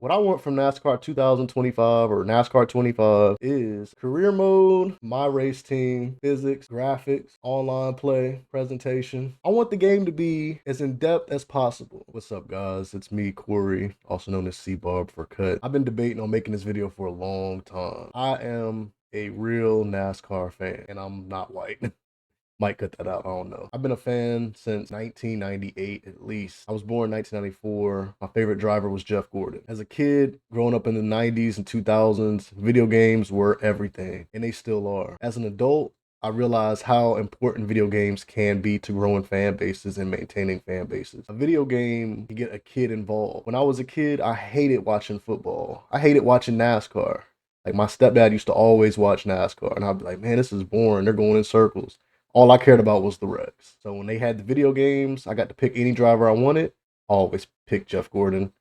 What I want from NASCAR 2025 or NASCAR 25 is career mode, my race team, physics, graphics, online play, presentation. I want the game to be as in depth as possible. What's up, guys? It's me, Corey, also known as C-Barb for Cut. I've been debating on making this video for a long time. I am a real NASCAR fan, and I'm not white. Might cut that out. I don't know. I've been a fan since 1998 at least. I was born in 1994. My favorite driver was Jeff Gordon. As a kid, growing up in the 90s and 2000s, video games were everything, and they still are. As an adult, I realized how important video games can be to growing fan bases and maintaining fan bases. A video game can get a kid involved. When I was a kid, I hated watching football. I hated watching NASCAR. Like, my stepdad used to always watch NASCAR, and I'd be like, man, this is boring. They're going in circles. All I cared about was the wrecks. So when they had the video games, I got to pick any driver I wanted. I always picked Jeff Gordon.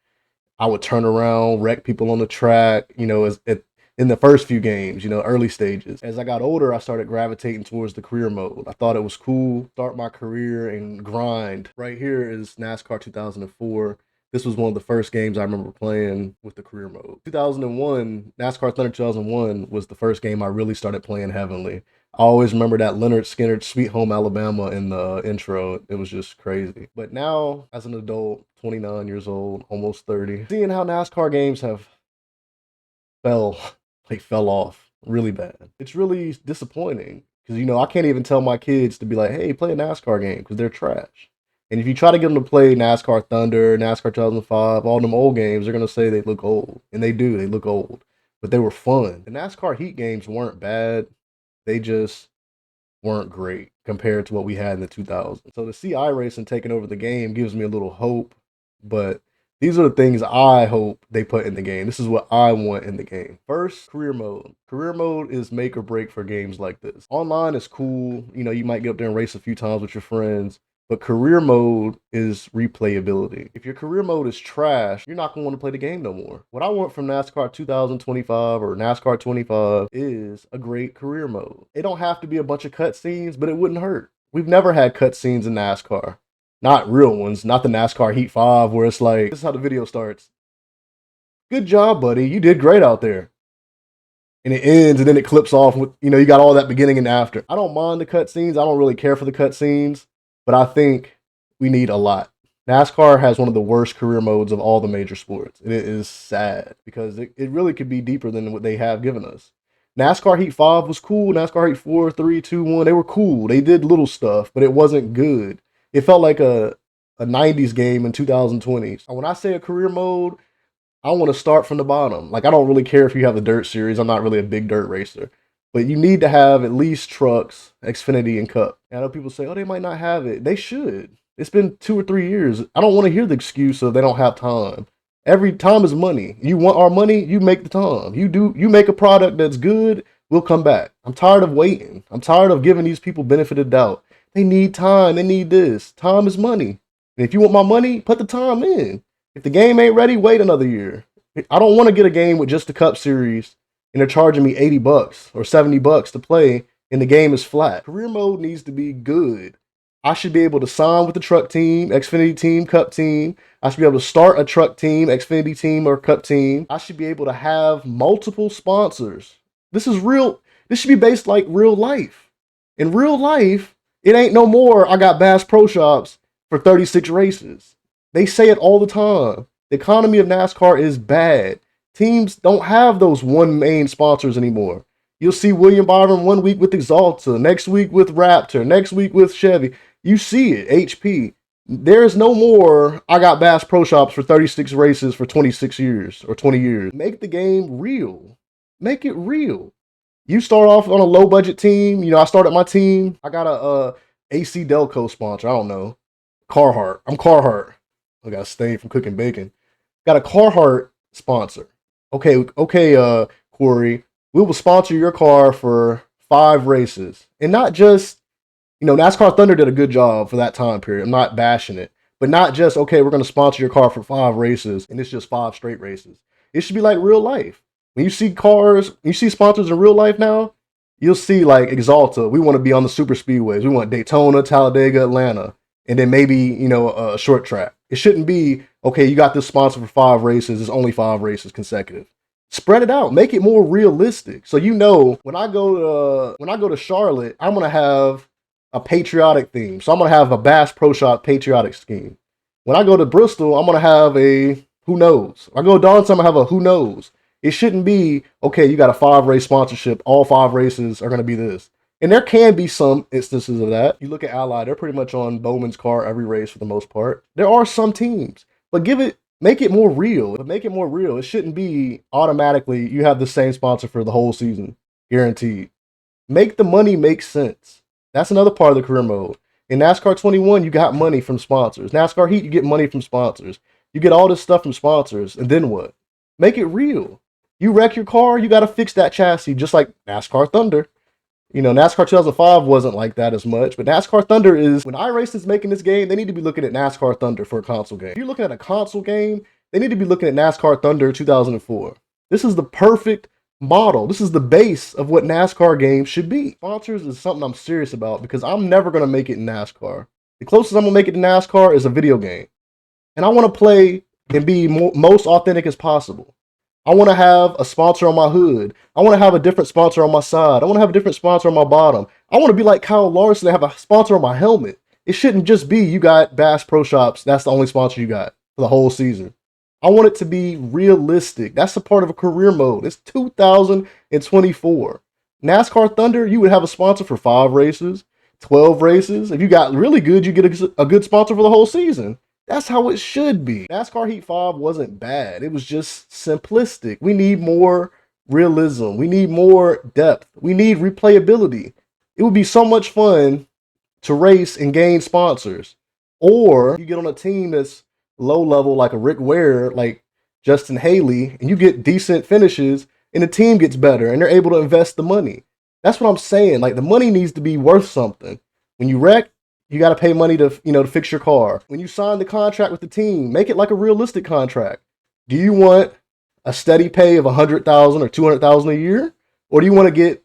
I would turn around, wreck people on the track, in the first few games, early stages. As I got older, I started gravitating towards the career mode. I thought it was cool, start my career and grind. Right here is NASCAR 2004. This was one of the first games I remember playing with the career mode. 2001, NASCAR Thunder 2001 was the first game I really started playing heavily. I always remember that Leonard Skinner Sweet Home Alabama in the intro. It was just crazy. But now, as an adult, 29 years old, almost 30, seeing how NASCAR games have fell off really bad. It's really disappointing because, I can't even tell my kids to be like, hey, play a NASCAR game because they're trash. And if you try to get them to play NASCAR Thunder, NASCAR 2005, all them old games, they're going to say they look old. And they do, they look old. But they were fun. The NASCAR Heat games weren't bad. They just weren't great compared to what we had in the 2000s. So to see iRacing taking over the game gives me a little hope. But these are the things I hope they put in the game. This is what I want in the game. First, career mode. Career mode is make or break for games like this. Online is cool. You might get up there and race a few times with your friends. But career mode is replayability. If your career mode is trash, you're not going to want to play the game no more. What I want from NASCAR 2025 or NASCAR 25 is a great career mode. It don't have to be a bunch of cutscenes, but it wouldn't hurt. We've never had cutscenes in NASCAR. Not real ones, not the NASCAR Heat 5 where it's like, this is how the video starts. Good job, buddy. You did great out there. And it ends and then it clips off with, you got all that beginning and after. I don't mind the cutscenes. I don't really care for the cutscenes. But I think we need a lot. NASCAR has one of the worst career modes of all the major sports. And it is sad because it really could be deeper than what they have given us. NASCAR Heat 5 was cool. NASCAR Heat 4, 3, 2, 1, they were cool. They did little stuff, but it wasn't good. It felt like a 90s game in 2020s. When I say a career mode, I want to start from the bottom. Like, I don't really care if you have the dirt series. I'm not really a big dirt racer. But you need to have at least trucks, Xfinity, and Cup. And I know people say, oh, they might not have it. They should. It's been 2 or 3 years. I don't want to hear the excuse of they don't have time. Every time is money. You want our money, you make the time. You make a product that's good, we'll come back. I'm tired of waiting. I'm tired of giving these people benefit of doubt. They need time. They need this. Time is money. And if you want my money, put the time in. If the game ain't ready, wait another year. I don't want to get a game with just the Cup Series and they're charging me $80 or $70 to play, and the game is flat. Career mode needs to be good. I should be able to sign with the truck team, Xfinity team, Cup team. I should be able to start a truck team, Xfinity team, or Cup team. I should be able to have multiple sponsors. This is real. This should be based like real life. In real life, it ain't no more, I got Bass Pro Shops for 36 races. They say it all the time. The economy of NASCAR is bad. Teams don't have those one main sponsors anymore. You'll see William Byron 1 week with Exalta, next week with Raptor, next week with Chevy. You see it, HP. There's no more, I got Bass Pro Shops for 36 races for 26 years or 20 years. Make the game real. Make it real. You start off on a low budget team. I started my team. I got a AC Delco sponsor. I don't know. Carhartt. I'm Carhartt. I got a stain from cooking bacon. Got a Carhartt sponsor. Okay, Corey, we will sponsor your car for 5 races. And not just, NASCAR Thunder did a good job for that time period. I'm not bashing it. But not just, okay, we're going to sponsor your car for 5 races, and it's just 5 straight races. It should be like real life. When you see cars, you see sponsors in real life now, you'll see like Exalta. We want to be on the super speedways. We want Daytona, Talladega, Atlanta. And then maybe, a short track. It shouldn't be, okay, you got this sponsor for 5 races, it's only 5 races consecutive. Spread it out, make it more realistic. So when I go to Charlotte, I'm gonna have a patriotic theme. So I'm gonna have a Bass Pro Shop patriotic scheme. When I go to Bristol, I'm gonna have a who knows. When I go to Darlington, I'm gonna have a who knows. It shouldn't be, okay, you got a 5 race sponsorship, all 5 races are gonna be this. And there can be some instances of that. You look at Ally, they're pretty much on Bowman's car every race for the most part. There are some teams, but make it more real. But make it more real. It shouldn't be automatically you have the same sponsor for the whole season, guaranteed. Make the money make sense. That's another part of the career mode. In NASCAR 21, you got money from sponsors. NASCAR Heat, you get money from sponsors. You get all this stuff from sponsors, and then what? Make it real. You wreck your car, you got to fix that chassis, just like NASCAR Thunder. NASCAR 2005 wasn't like that as much, but NASCAR Thunder is, when iRacing's making this game, they need to be looking at NASCAR Thunder for a console game. If you're looking at a console game, they need to be looking at NASCAR Thunder 2004. This is the perfect model. This is the base of what NASCAR games should be. Sponsors is something I'm serious about because I'm never going to make it in NASCAR. The closest I'm going to make it to NASCAR is a video game. And I want to play and be most authentic as possible. I want to have a sponsor on my hood. I want to have a different sponsor on my side. I want to have a different sponsor on my bottom. I want to be like Kyle Larson and have a sponsor on my helmet. It shouldn't just be you got Bass Pro Shops. That's the only sponsor you got for the whole season. I want it to be realistic. That's a part of a career mode. It's 2024. NASCAR Thunder, you would have a sponsor for 5 races, 12 races. If you got really good, you get a good sponsor for the whole season. That's how it should be. NASCAR Heat 5 wasn't bad. It was just simplistic. We need more realism. We need more depth. We need replayability. It would be so much fun to race and gain sponsors. Or you get on a team that's low level, like a Rick Ware, like Justin Haley, and you get decent finishes, and the team gets better, and they're able to invest the money. That's what I'm saying. Like, the money needs to be worth something. When you wreck, you got to pay money to fix your car. When you sign the contract with the team, make it like a realistic contract. Do you want a steady pay of $100,000 or $200,000 a year, or do you want to get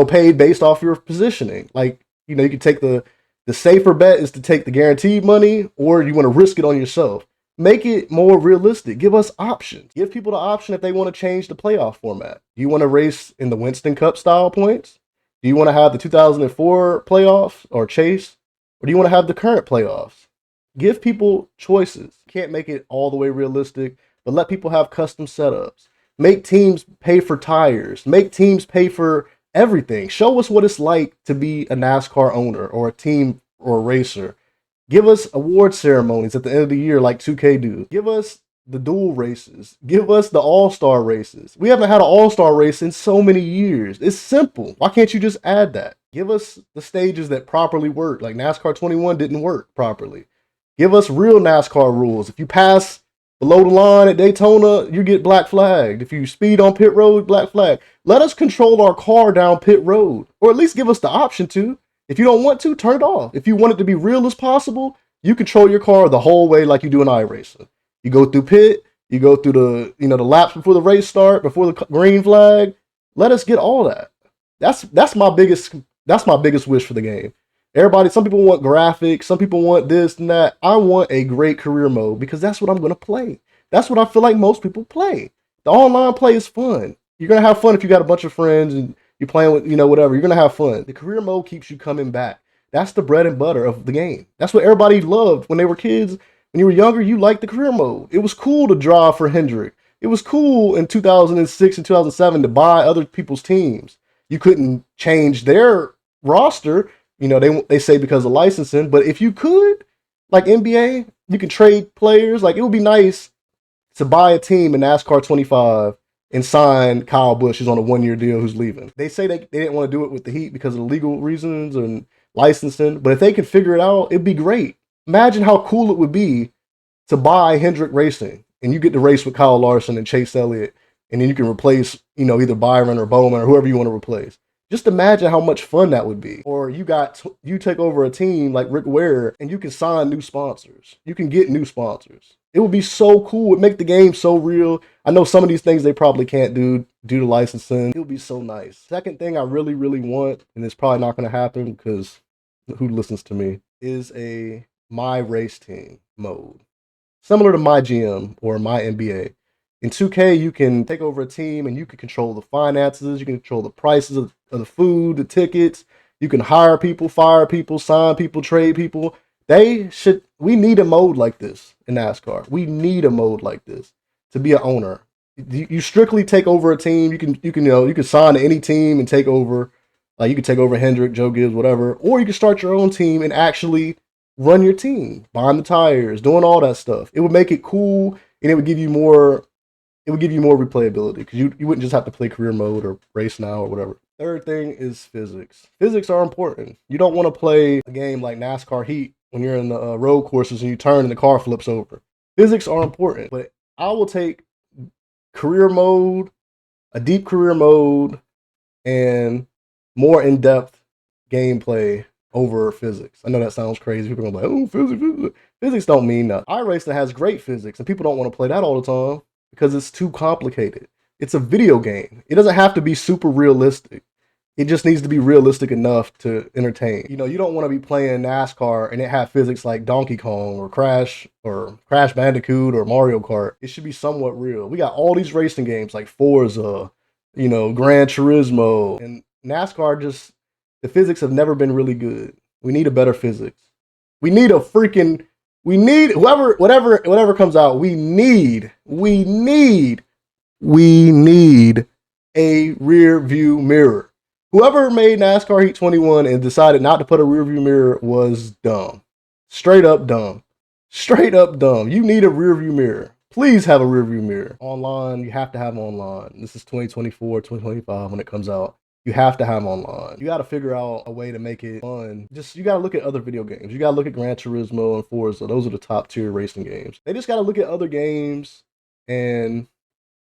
paid based off your positioning? Like, you can take the safer bet is to take the guaranteed money, or you want to risk it on yourself. Make it more realistic. Give us options. Give people the option if they want to change the playoff format. Do you want to race in the Winston Cup style points? Do you want to have the 2004 playoffs or chase? Or do you want to have the current playoffs? Give people choices. Can't make it all the way realistic, but let people have custom setups. Make teams pay for tires. Make teams pay for everything. Show us what it's like to be a NASCAR owner or a team or a racer. Give us award ceremonies at the end of the year like 2K do. Give us the dual races. Give us the all-star races. We haven't had an all-star race in so many years. It's simple. Why can't you just add that? Give us the stages that properly work. Like NASCAR 21 didn't work properly. Give us real NASCAR rules. If you pass below the line at Daytona, you get black flagged. If you speed on pit road, black flag. Let us control our car down pit road, or at least give us the option to. If you don't want to, turn it off. If you want it to be real as possible, you control your car the whole way like you do in iRacing. You go through pit, you go through the laps before the race start, before the green flag. Let us get all that. That's my biggest wish for the game. Everybody, some people want graphics, some people want this and that. I want a great career mode because that's what I'm going to play. That's what I feel like most people play. The online play is fun. You're going to have fun if you got a bunch of friends and you're playing with, whatever. You're going to have fun. The career mode keeps you coming back. That's the bread and butter of the game. That's what everybody loved when they were kids. When you were younger, you liked the career mode. It was cool to drive for Hendrick. It was cool in 2006 and 2007 to buy other people's teams. You couldn't change their roster, they say because of licensing, but if you could, like NBA, you could trade players. Like, it would be nice to buy a team in NASCAR 25 and sign Kyle Busch, who's on a 1-year deal, who's leaving. They say they didn't want to do it with the Heat because of legal reasons and licensing, but if they could figure it out, it'd be great. Imagine how cool it would be to buy Hendrick Racing and you get to race with Kyle Larson and Chase Elliott, and then you can replace, either Byron or Bowman or whoever you want to replace. Just imagine how much fun that would be. Or you take over a team like Rick Ware and you can sign new sponsors. You can get new sponsors. It would be so cool. It would make the game so real. I know some of these things they probably can't do due to licensing. It would be so nice. Second thing I really, really want, and it's probably not going to happen because who listens to me, is a my race team mode, similar to my GM or my NBA. In 2K, you can take over a team and you can control the finances, you can control the prices of the food, the tickets. You can hire people, fire people, sign people, trade people. We need a mode like this in NASCAR. We need a mode like this to be an owner. You strictly take over a team. You can sign to any team and take over. Like you can take over Hendrick, Joe Gibbs, whatever, or you can start your own team and actually run your team, buying the tires, doing all that stuff. It would make it cool and it would give you more. It would give you more replayability because you wouldn't just have to play career mode or race now or whatever. Third thing is physics. Physics are important. You don't want to play a game like NASCAR Heat when you're in the road courses and you turn and the car flips over. Physics are important, but I will take career mode, a deep career mode, and more in-depth gameplay over physics. I know that sounds crazy. People are gonna be like, oh, physics. Physics don't mean nothing. iRacing has great physics, and people don't want to play that all the time because it's too complicated. It's a video game. It doesn't have to be super realistic. It just needs to be realistic enough to entertain. You know, you don't want to be playing NASCAR and it have physics like Donkey Kong or Crash Bandicoot or Mario Kart. It should be somewhat real. We got all these racing games like Forza, Gran Turismo, and NASCAR just, the physics have never been really good. We need a better physics. We need whatever comes out, we need a rear view mirror. Whoever made NASCAR Heat 21 and decided not to put a rear view mirror was dumb. Straight up dumb. Straight up dumb. You need a rear view mirror. Please have a rear view mirror. Online, you have to have online. This is 2024, 2025 when it comes out. You have to have online. You got to figure out a way to make it fun. You got to look at other video games. You got to look at Gran Turismo and Forza. Those are the top tier racing games. They just got to look at other games and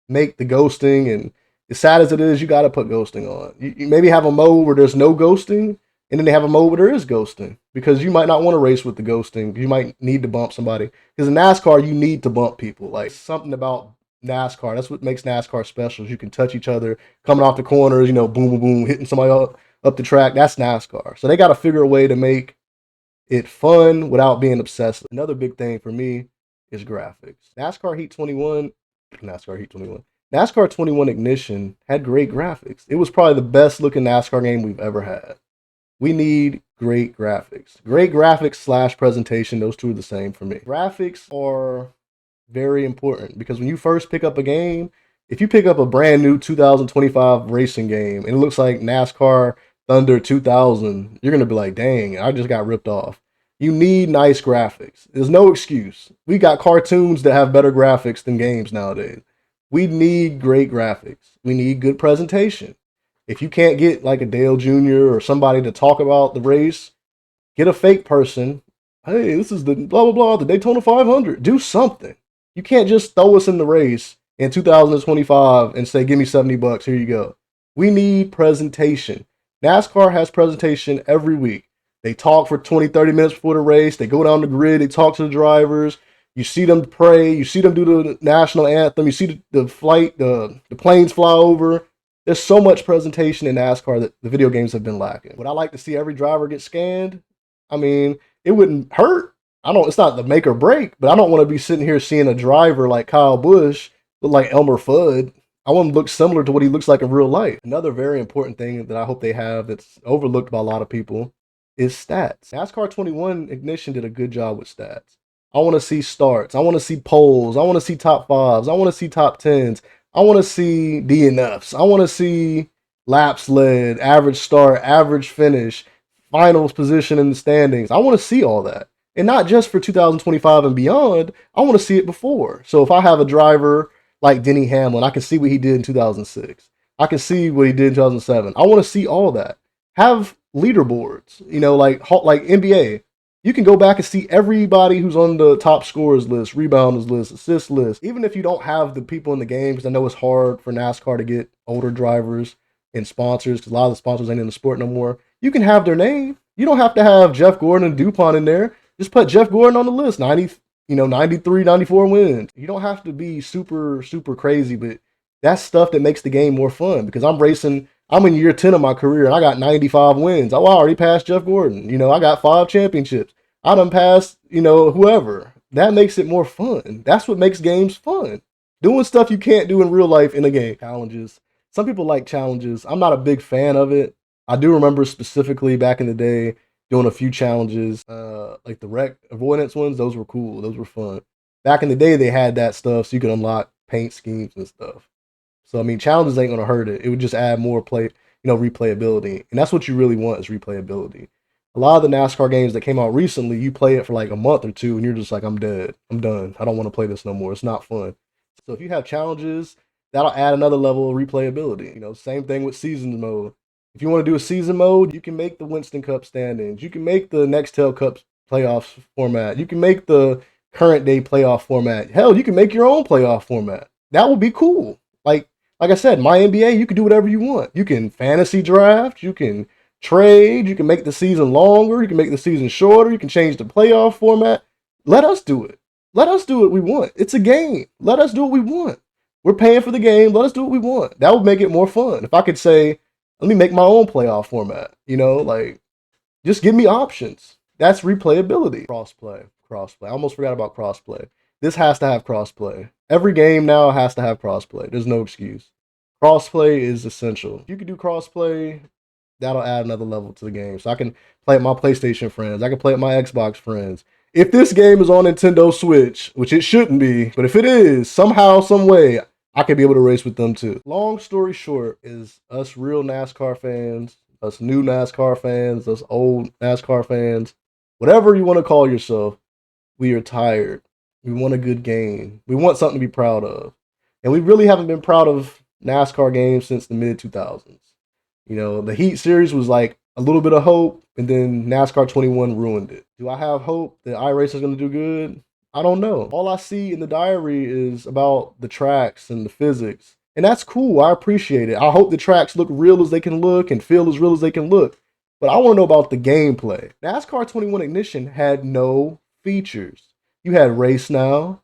make the ghosting, and as sad as it is, you got to put ghosting on. You maybe have a mode where there's no ghosting, and then they have a mode where there is ghosting, because you might not want to race with the ghosting. You might need to bump somebody. Because in NASCAR, you need to bump people. Like, something about NASCAR, that's what makes NASCAR special. You can touch each other, coming off the corners, boom, boom, boom, hitting somebody up the track. That's NASCAR. So they got to figure a way to make it fun without being obsessive. Another big thing for me is graphics. NASCAR 21 Ignition had great graphics. It was probably the best looking NASCAR game we've ever had. We need great graphics. Great graphics / presentation, those two are the same for me. Graphics are very important because when you first pick up a game, if you pick up a brand new 2025 racing game and it looks like NASCAR Thunder 2000, you're going to be like, dang, I just got ripped off. You need nice graphics. There's no excuse. We got cartoons that have better graphics than games nowadays. We need great graphics. We need good presentation. If you can't get like a Dale Jr. or somebody to talk about the race, get a fake person. Hey, this is the blah, blah, blah, the Daytona 500. Do something. You can't just throw us in the race in 2025 and say, give me $70. Here you go. We need presentation. NASCAR has presentation every week. They talk for 20, 30 minutes before the race. They go down the grid. They talk to the drivers. You see them pray. You see them do the national anthem. You see the planes fly over. There's so much presentation in NASCAR that the video games have been lacking. Would I like to see every driver get scanned? I mean, it wouldn't hurt. It's not the make or break, but I don't want to be sitting here seeing a driver like Kyle Busch look like Elmer Fudd. I want him to look similar to what he looks like in real life. Another very important thing that I hope they have that's overlooked by a lot of people is stats. NASCAR 21 Ignition did a good job with stats. I want to see starts. I want to see poles. I want to see top fives. I want to see top tens. I want to see DNFs. I want to see laps led, average start, average finish, finals position in the standings. I want to see all that. And not just for 2025 and beyond. I want to see it before. So if I have a driver like Denny Hamlin, I can see what he did in 2006. I can see what he did in 2007. I want to see all that. Have leaderboards, like NBA. You can go back and see everybody who's on the top scorers list, rebounders list, assist list. Even if you don't have the people in the game, because I know it's hard for NASCAR to get older drivers and sponsors, because a lot of the sponsors ain't in the sport no more. You can have their name. You don't have to have Jeff Gordon and DuPont in there. Just put Jeff Gordon on the list. 93, 94 wins. You don't have to be super, super crazy, but that's stuff that makes the game more fun, because I'm in year 10 of my career and I got 95 wins. I already passed Jeff Gordon. I got 5 championships. I done passed, whoever. That makes it more fun. That's what makes games fun. Doing stuff you can't do in real life in a game. Challenges. Some people like challenges. I'm not a big fan of it. I do remember specifically back in the day doing a few challenges, like the wreck avoidance ones. Those were cool. Those were fun. Back in the day, they had that stuff so you could unlock paint schemes and stuff. So I mean, challenges ain't gonna hurt it. It would just add more replayability, and that's what you really want is replayability. A lot of the NASCAR games that came out recently, you play it for like a month or two, and you're just like, I'm dead. I'm done. I don't want to play this no more. It's not fun. So if you have challenges, that'll add another level of replayability. Same thing with season mode. If you want to do a season mode, you can make the Winston Cup standings. You can make the Nextel Cup playoffs format. You can make the current day playoff format. Hell, you can make your own playoff format. That would be cool. Like I said, my NBA, you can do whatever you want. You can fantasy draft, you can trade, you can make the season longer, you can make the season shorter, you can change the playoff format. Let us do it. Let us do what we want. It's a game. Let us do what we want. We're paying for the game. Let us do what we want. That would make it more fun. If I could say, let me make my own playoff format, just give me options. That's replayability. Crossplay. I almost forgot about crossplay. This has to have crossplay. Every game now has to have crossplay. There's no excuse. Crossplay is essential. If you can do crossplay, that'll add another level to the game. So I can play with my PlayStation friends. I can play with my Xbox friends. If this game is on Nintendo Switch, which it shouldn't be, but if it is, somehow, some way, I could be able to race with them too. Long story short is us real NASCAR fans, us new NASCAR fans, us old NASCAR fans, whatever you want to call yourself, we are tired. We want a good game. We want something to be proud of. And we really haven't been proud of NASCAR games since the mid 2000s. The Heat series was like a little bit of hope, and then NASCAR 21 ruined it. Do I have hope that iRacing is going to do good? I don't know. All I see in the diary is about the tracks and the physics. And that's cool. I appreciate it. I hope the tracks look real as they can look and feel as real as they can look. But I want to know about the gameplay. NASCAR 21 Ignition had no features. You had Race Now,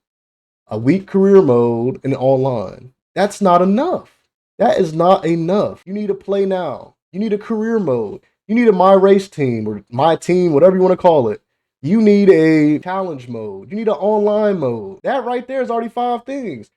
a weak career mode, and online. That's not enough. That is not enough. You need a play now. You need a career mode. You need a my race team or my team, whatever you want to call it. You need a challenge mode. You need an online mode. That right there is already 5 things.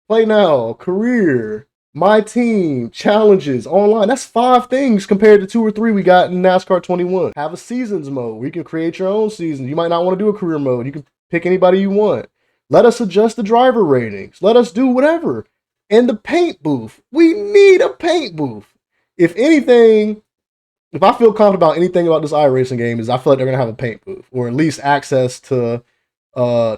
Play now, career, my team, challenges, online. That's 5 things compared to 2 or 3 we got in NASCAR 21. Have a seasons mode where you can create your own seasons. You might not want to do a career mode. You can pick anybody you want. Let us adjust the driver ratings. Let us do whatever. And the paint booth. We need a paint booth. If anything, if I feel confident about anything about this iRacing game, is I feel like they're going to have a paint booth or at least access to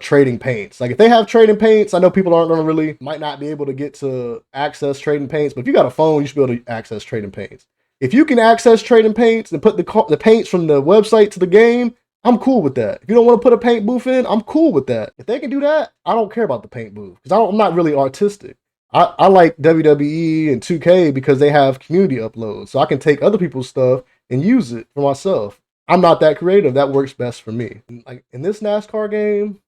trading paints. Like if they have trading paints, I know people aren't going to might not be able to get to access trading paints, but if you got a phone, you should be able to access trading paints. If you can access trading paints and put the paints from the website to the game, I'm cool with that. If you don't want to put a paint booth in, I'm cool with that. If they can do that, I don't care about the paint booth because I'm not really artistic. I like WWE and 2K because they have community uploads, so I can take other people's stuff and use it for myself. I'm not that creative. That works best for me. Like in this NASCAR game,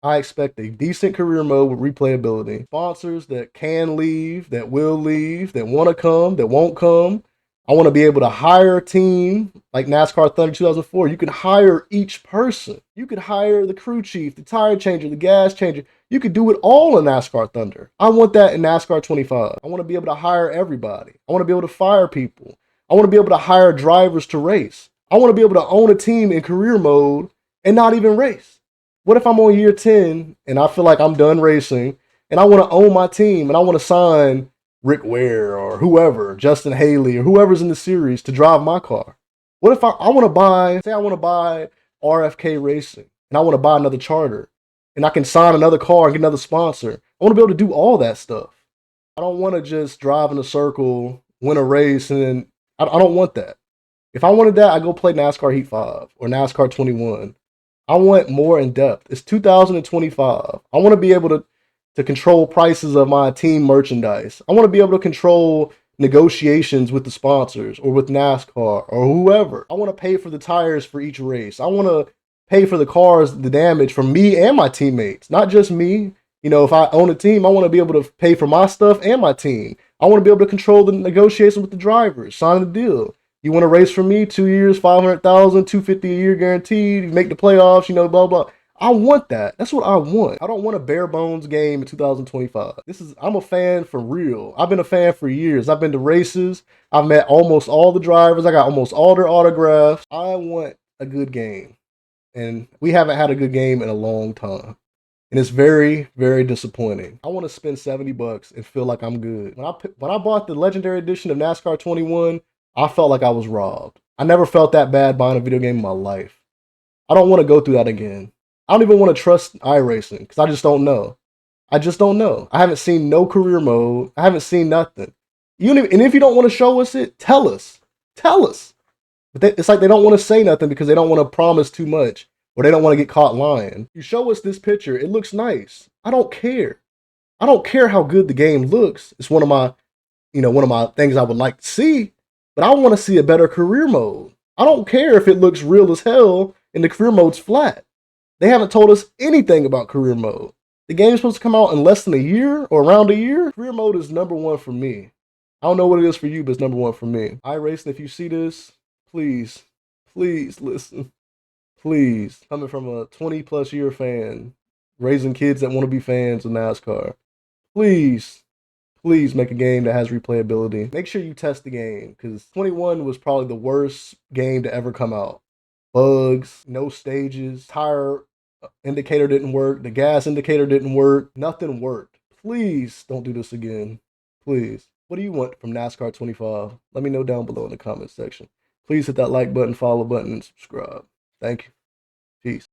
I expect a decent career mode with replayability. Sponsors that can leave, that will leave, that want to come, that won't come. I want to be able to hire a team like NASCAR Thunder 2004. You can hire each person. You could hire the crew chief, the tire changer, the gas changer. You could do it all in NASCAR Thunder. I want that in NASCAR 25. I want to be able to hire everybody. I want to be able to fire people. I want to be able to hire drivers to race. I want to be able to own a team in career mode and not even race. What if I'm on year 10 and I feel like I'm done racing and I want to own my team and I want to sign Rick Ware or whoever, Justin Haley or whoever's in the series to drive my car? What if I want to buy RFK Racing and I want to buy another charter and I can sign another car and get another sponsor? I want to be able to do all that stuff. I don't want to just drive in a circle, win a race, and then I don't want that. If I wanted that, I'd go play NASCAR Heat 5 or NASCAR 21. I want more in depth. It's 2025. I want to be able to control prices of my team merchandise. I want to be able to control negotiations with the sponsors or with NASCAR or whoever. I want to pay for the tires for each race. I want to pay for the cars, the damage from me and my teammates, not just me. If I own a team, I want to be able to pay for my stuff and my team. I want to be able to control the negotiation with the drivers, sign the deal. You want to race for me? 2 years, 500,000, 250 a year guaranteed. You make the playoffs, blah blah. I want that. That's what I want. I don't want a bare bones game in 2025. I'm a fan for real. I've been a fan for years. I've been to races. I've met almost all the drivers. I got almost all their autographs. I want a good game. And we haven't had a good game in a long time. And it's very, very disappointing. I want to spend $70 and feel like I'm good. When I bought the Legendary Edition of NASCAR 21, I felt like I was robbed. I never felt that bad buying a video game in my life. I don't want to go through that again. I don't even want to trust iRacing because I just don't know. I just don't know. I haven't seen no career mode. I haven't seen nothing. And if you don't want to show us it, tell us. Tell us. But it's like they don't want to say nothing because they don't want to promise too much or they don't want to get caught lying. You show us this picture. It looks nice. I don't care. I don't care how good the game looks. It's one of my things I would like to see. But I want to see a better career mode. I don't care if it looks real as hell and the career mode's flat. They haven't told us anything about career mode. The game's supposed to come out in less than a year or around a year. Career mode is number one for me. I don't know what it is for you, but it's number one for me. iRacing, if you see this, please listen. Please. Coming from a 20+ year fan, raising kids that want to be fans of NASCAR. Please make a game that has replayability. Make sure you test the game because 21 was probably the worst game to ever come out. Bugs, no stages, tire indicator didn't work, the gas indicator didn't work, nothing worked. Please don't do this again. Please. What do you want from NASCAR 25? Let me know down below in the comment section. Please hit that like button, follow button, and subscribe. Thank you. Peace.